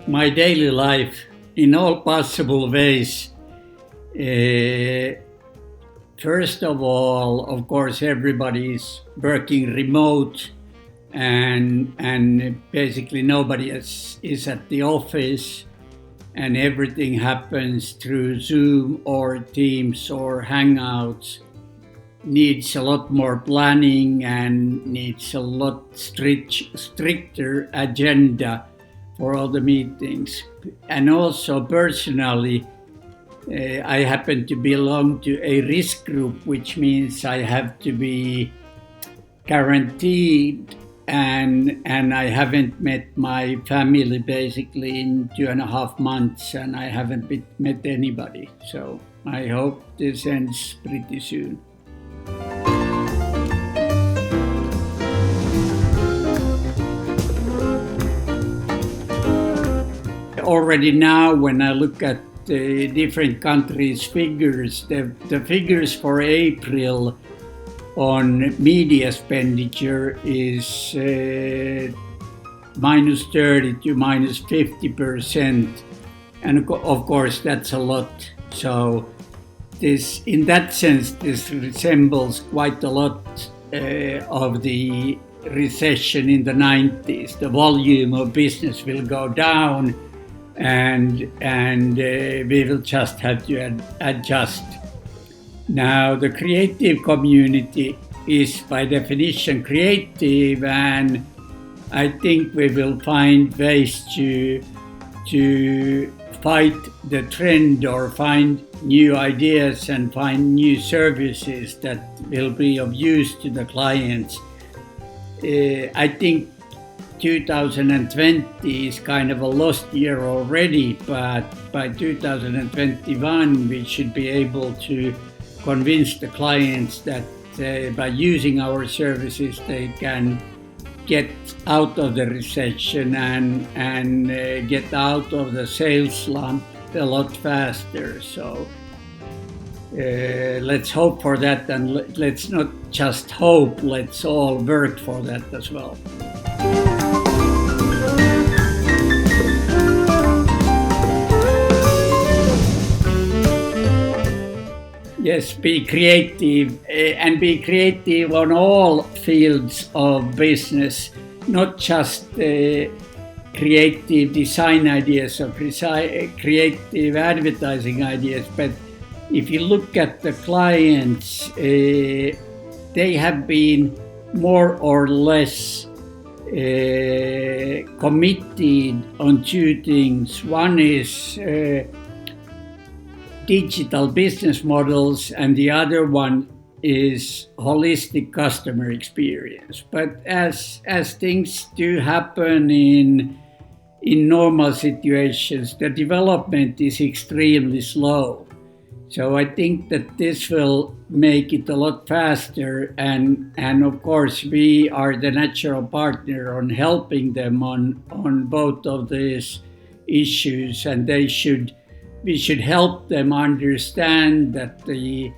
my daily life in all possible ways. First of all, of course, everybody is working remote, and basically nobody is at the office, and everything happens through Zoom or Teams or Hangouts. Needs a lot more planning and needs a lot stricter agenda for all the meetings. And also personally, I happen to belong to a risk group, which means I have to be guaranteed, and I haven't met my family basically in 2.5 months, and I haven't met anybody. So I hope this ends pretty soon. Already now, when I look at the different countries' figures, the figures for April on media expenditure is minus 30 to minus 50%, and of course that's a lot. So this, in that sense, this resembles quite a lot of the recession in the 90s. The volume of business will go down, and we will just have to adjust. Now, the creative community is by definition creative, and I think we will find ways to fight the trend or find new ideas and find new services that will be of use to the clients. I think 2020 is kind of a lost year already, but by 2021 we should be able to convince the clients that by using our services they can get out of the recession and get out of the sales slump a lot faster. So let's hope for that, and let's not just hope, let's all work for that as well. Yes, be creative, and be creative on all fields of business, not just creative design ideas or creative advertising ideas, but if you look at the clients, they have been more or less committed on two things. One is digital business models, and the other one is holistic customer experience. But as things do happen in normal situations, the development is extremely slow. So I think that this will make it a lot faster, and of course we are the natural partner on helping them on both of these issues, and we should help them understand that the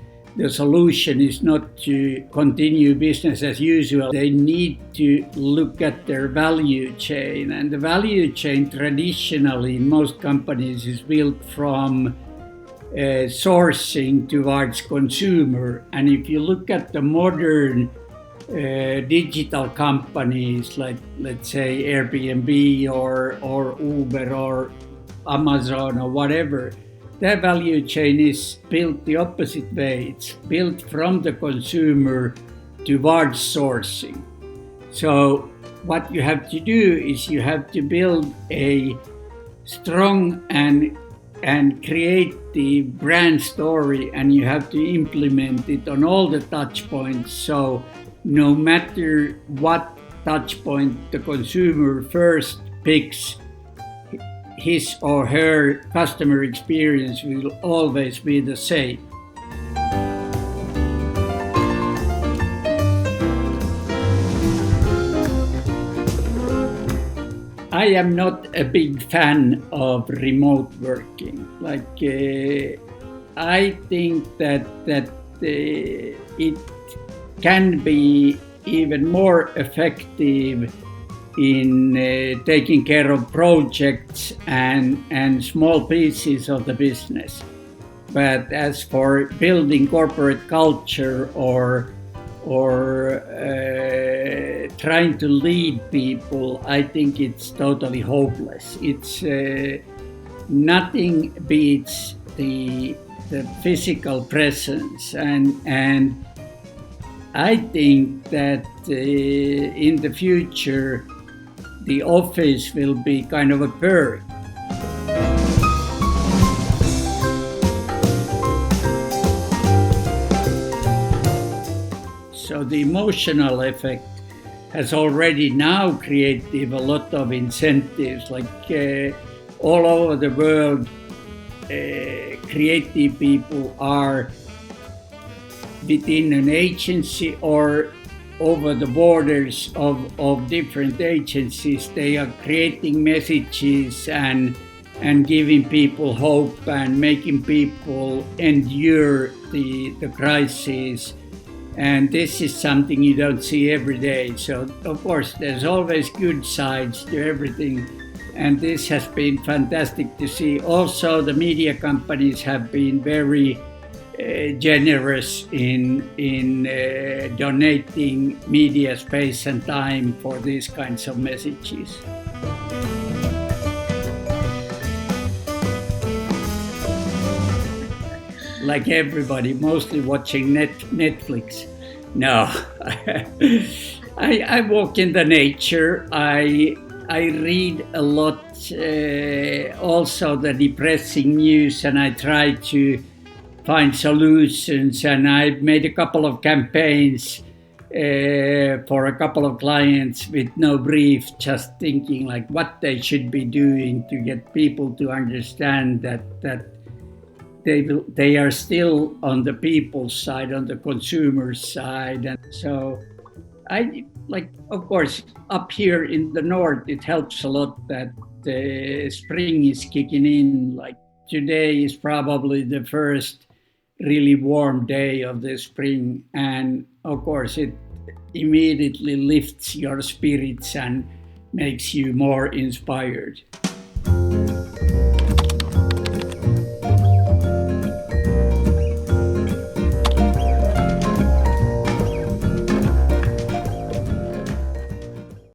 solution is not to continue business as usual. They need to look at their value chain, and the value chain traditionally in most companies is built from sourcing towards consumer. And if you look at the modern digital companies like, let's say, Airbnb or Uber or Amazon or whatever, their value chain is built the opposite way. It's built from the consumer towards sourcing. So what you have to do is you have to build a strong and creative brand story, and you have to implement it on all the touch points. So no matter what touch point the consumer first picks, his or her customer experience will always be the same. I am not a big fan of remote working. I think that it can be even more effective taking care of projects and small pieces of the business. But as for building corporate culture or trying to lead people, I think it's totally hopeless. It's nothing beats the physical presence, and I think that in the future the office will be kind of a perk. So the emotional effect has already now created a lot of incentives, like all over the world, creative people are within an agency or over the borders of different agencies. They are creating messages and giving people hope and making people endure the crisis. And this is something you don't see every day. So, of course, there's always good sides to everything. And this has been fantastic to see. Also, the media companies have been very generous in donating media space and time for these kinds of messages. Like everybody, mostly watching Netflix. No, I walk in the nature. I read a lot, also the depressing news, and I try to find solutions. And I've made a couple of campaigns for a couple of clients with no brief, just thinking like what they should be doing to get people to understand that they are still on the people's side, on the consumer's side. And so of course, up here in the north, it helps a lot that the spring is kicking in. Like today is probably the first really warm day of the spring. And of course, it immediately lifts your spirits and makes you more inspired.